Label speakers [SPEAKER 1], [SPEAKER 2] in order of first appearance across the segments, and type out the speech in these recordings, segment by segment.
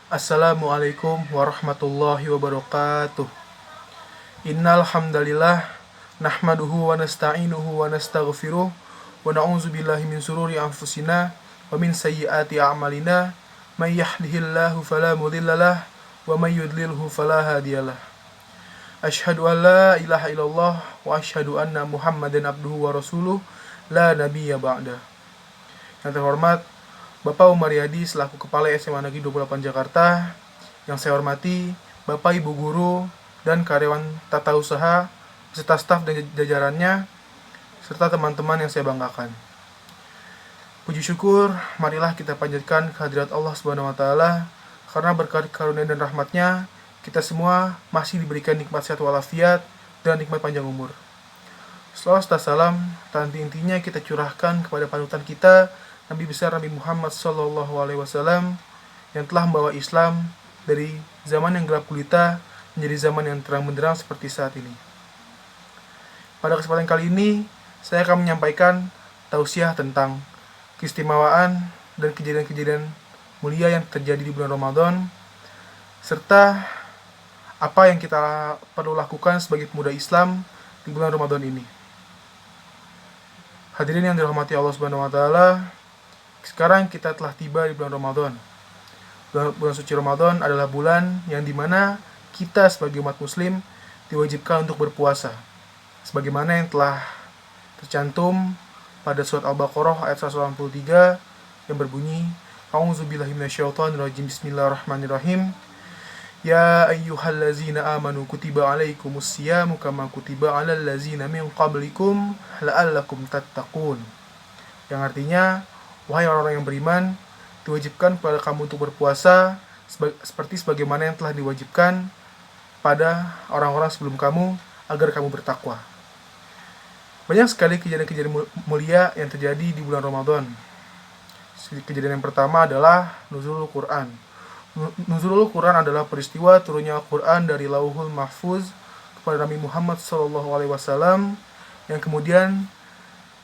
[SPEAKER 1] Assalamualaikum warahmatullahi wabarakatuh. Innal hamdalillah nahmaduhu wa nasta'inuhu wa nastaghfiruh wa na'udzu billahi min shururi anfusina wa min sayyiati a'malina may yahdihillahu fala mudhillalah wa may yudlilhu fala hadiyalah. Asyhadu an la ilaha illallah wa asyhadu anna Muhammadan abduhu wa rasuluh la nabiyya ba'da. Yang terhormat Bapak Umar Yadi selaku Kepala SMA Negeri 28 Jakarta, yang saya hormati Bapak Ibu Guru dan karyawan tata usaha beserta staf dan jajarannya serta teman-teman yang saya banggakan. Puji syukur marilah kita panjatkan kehadirat Allah Subhanahu wa taala, karena berkat karunia dan rahmatnya kita semua masih diberikan nikmat sehat walafiat dan nikmat panjang umur. Selawat dan salam tak henti-hentinya kita curahkan kepada panutan kita, Nabi besar Nabi Muhammad SAW, yang telah membawa Islam dari zaman yang gelap gulita menjadi zaman yang terang benderang seperti saat ini. Pada kesempatan kali ini, saya akan menyampaikan tausiah tentang keistimewaan dan kejadian-kejadian mulia yang terjadi di bulan Ramadan, serta apa yang kita perlu lakukan sebagai pemuda Islam di bulan Ramadan ini. Hadirin yang dirahmati Allah Subhanahu wa taala, sekarang kita telah tiba di bulan Ramadan. Bulan suci Ramadan adalah bulan yang dimana kita sebagai umat muslim diwajibkan untuk berpuasa, sebagaimana yang telah tercantum pada surat Al-Baqarah ayat 183 yang berbunyi, A'udzubillahi minasyaitonirrajim, Bismillahirrahmanirrahim. Ya ayyuhallazina amanu kutiba alaikumus siyamu kama kutiba alal ladzina min qablikum la'allakum tattaqun. Yang artinya, wahai orang-orang yang beriman, diwajibkan kepada kamu untuk berpuasa seperti sebagaimana yang telah diwajibkan pada orang-orang sebelum kamu agar kamu bertakwa. Banyak sekali kejadian-kejadian mulia yang terjadi di bulan Ramadan. Kejadian yang pertama adalah Nuzulul Quran. Nuzulul Quran adalah peristiwa turunnya Al-Quran dari Lauhul Mahfuz kepada Nabi Muhammad SAW yang kemudian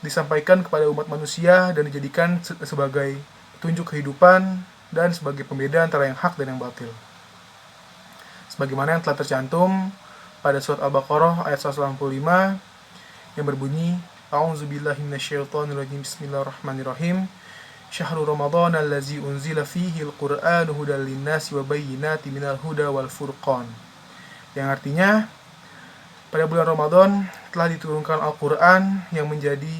[SPEAKER 1] disampaikan kepada umat manusia dan dijadikan sebagai petunjuk kehidupan dan sebagai pembeda antara yang hak dan yang batil. Sebagaimana yang telah tercantum pada surat Al-Baqarah ayat 185 yang berbunyi, A'udzubillahi minasyaitonirrajim, Bismillahirrahmanirrahim. Syahrul Ramadan allazi unzila fihi al-Qur'anu hudal linnasi wa bayyinatin minal huda wal furqan. Yang artinya, pada bulan Ramadan telah diturunkan Al-Quran yang menjadi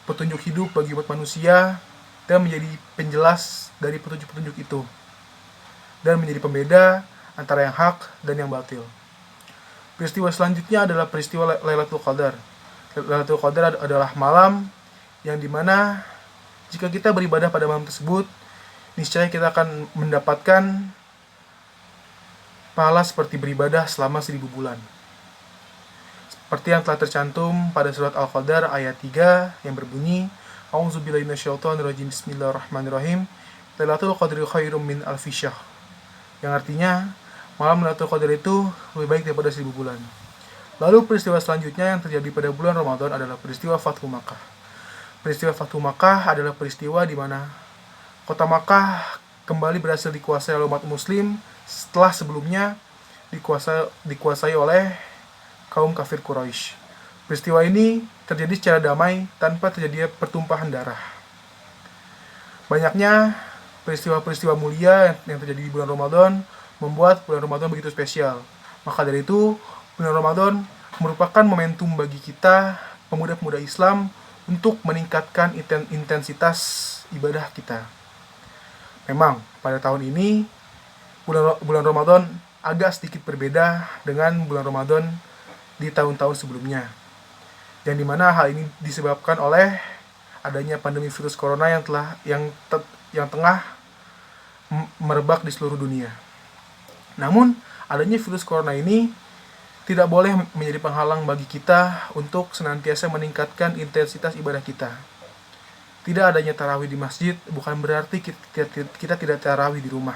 [SPEAKER 1] petunjuk hidup bagi umat manusia dan menjadi penjelas dari petunjuk-petunjuk itu, dan menjadi pembeda antara yang hak dan yang batil. Peristiwa selanjutnya adalah peristiwa Lailatul Qadar. Lailatul Qadar adalah malam yang dimana jika kita beribadah pada malam tersebut, niscaya kita akan mendapatkan pahala seperti beribadah selama 1000 bulan. Seperti yang telah tercantum pada surat Al-Qadar ayat 3 yang berbunyi, A'udzubillahi minasyaitonirrajim, Bismillahirrahmanirrahim. Lailatul Qadri khairum min alfi syahr. Yang artinya, malam Lailatul Qadar itu lebih baik daripada 1000 bulan. Lalu peristiwa selanjutnya yang terjadi pada bulan Ramadan adalah peristiwa Fathu Makkah. Peristiwa Fathu Makkah adalah peristiwa di mana kota Makkah kembali berhasil dikuasai oleh umat muslim setelah sebelumnya dikuasai oleh kaum kafir Quraisy. Peristiwa ini terjadi secara damai tanpa terjadi pertumpahan darah. Banyaknya peristiwa-peristiwa mulia yang terjadi di bulan Ramadan membuat bulan Ramadan begitu spesial. Maka dari itu, bulan Ramadan merupakan momentum bagi kita, pemuda-pemuda Islam, untuk meningkatkan intensitas ibadah kita. Memang, pada tahun ini, bulan Ramadan agak sedikit berbeda dengan bulan Ramadan di tahun-tahun sebelumnya, yang dimana hal ini disebabkan oleh adanya pandemi virus corona yang tengah merebak di seluruh dunia. Namun, adanya virus corona ini tidak boleh menjadi penghalang bagi kita untuk senantiasa meningkatkan intensitas ibadah kita. Tidak adanya tarawih di masjid bukan berarti kita tidak tarawih di rumah.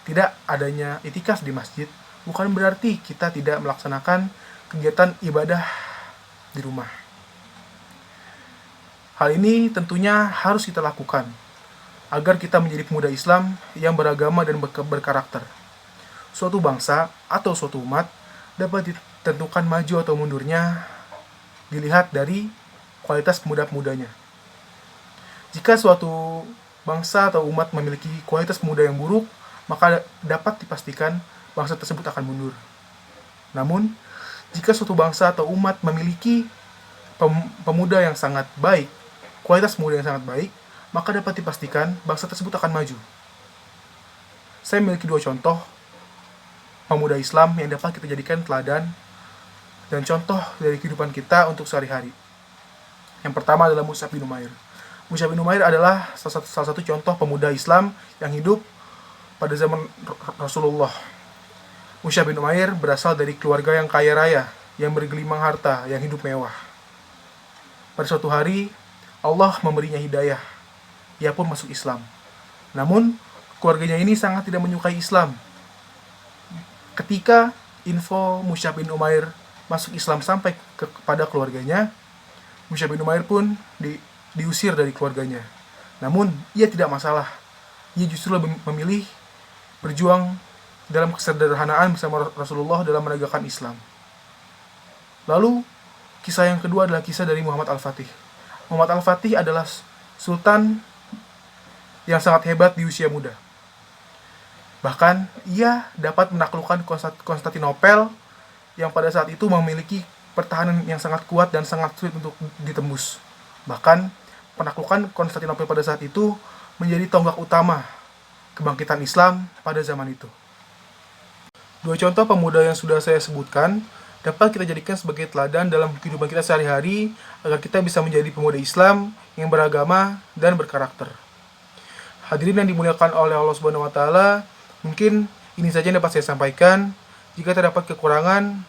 [SPEAKER 1] Tidak adanya itikaf di masjid bukan berarti kita tidak melaksanakan kegiatan ibadah di rumah. Hal ini tentunya harus kita lakukan agar kita menjadi pemuda Islam yang beragama dan berkarakter. Suatu bangsa atau suatu umat dapat ditentukan maju atau mundurnya dilihat dari kualitas pemuda-pemudanya. Jika suatu bangsa atau umat memiliki kualitas pemuda yang buruk, maka dapat dipastikan bangsa tersebut akan mundur. Namun, jika suatu bangsa atau umat memiliki pemuda yang sangat baik, kualitas pemuda yang sangat baik, maka dapat dipastikan bangsa tersebut akan maju. Saya memiliki 2 contoh pemuda Islam yang dapat kita jadikan teladan dan contoh dari kehidupan kita untuk sehari-hari. Yang pertama adalah Mus'ab bin Umair. Mus'ab bin Umair adalah salah satu contoh pemuda Islam yang hidup pada zaman Rasulullah. Mus'ab bin Umair berasal dari keluarga yang kaya raya, yang bergelimang harta, yang hidup mewah. Pada suatu hari, Allah memberinya hidayah. Ia pun masuk Islam. Namun, keluarganya ini sangat tidak menyukai Islam. Ketika info Mus'ab bin Umair masuk Islam sampai kepada keluarganya, Mus'ab bin Umair pun diusir dari keluarganya. Namun, ia tidak masalah. Ia justru lebih memilih berjuang dalam kesederhanaan bersama Rasulullah dalam menegakkan Islam. Lalu, kisah yang kedua adalah kisah dari Muhammad Al-Fatih. Muhammad Al-Fatih adalah sultan yang sangat hebat di usia muda. Bahkan, ia dapat menaklukkan Konstantinopel yang pada saat itu memiliki pertahanan yang sangat kuat dan sangat sulit untuk ditembus. Bahkan, penaklukan Konstantinopel pada saat itu menjadi tonggak utama kebangkitan Islam pada zaman itu. 2 contoh pemuda yang sudah saya sebutkan dapat kita jadikan sebagai teladan dalam kehidupan kita sehari-hari agar kita bisa menjadi pemuda Islam yang beragama dan berkarakter. Hadirin yang dimuliakan oleh Allah Subhanahu wa taala, mungkin ini saja yang dapat saya sampaikan. Jika terdapat kekurangan,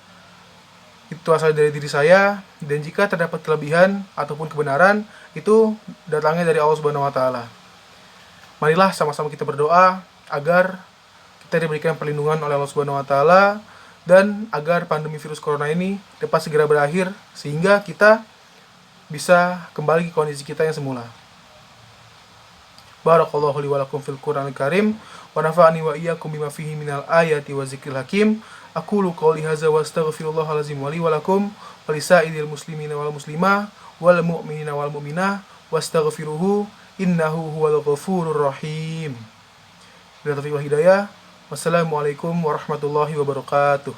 [SPEAKER 1] itu asal dari diri saya, dan jika terdapat kelebihan ataupun kebenaran, itu datangnya dari Allah Subhanahu wa taala. Marilah sama-sama kita berdoa agar kita diberikan perlindungan oleh Allah Subhanahu wa taala dan agar pandemi virus corona ini dapat segera berakhir sehingga kita bisa kembali ke kondisi kita yang semula. Barakallahu li wa lakum fil Qur'anil Karim wa nafa'ani wa iyyakum bima fihi minal ayati wa zikril hakim. Aqulu qouli hadza wa astaghfirullahal azim wa li wa lakum wa lisairil muslimina wal muslimah wal mu'minina wal mu'minah wastaghfiruhu innahu huwal ghafurur rahim. Bila taufiq wal hidayah. Wassalamualaikum warahmatullahi wabarakatuh.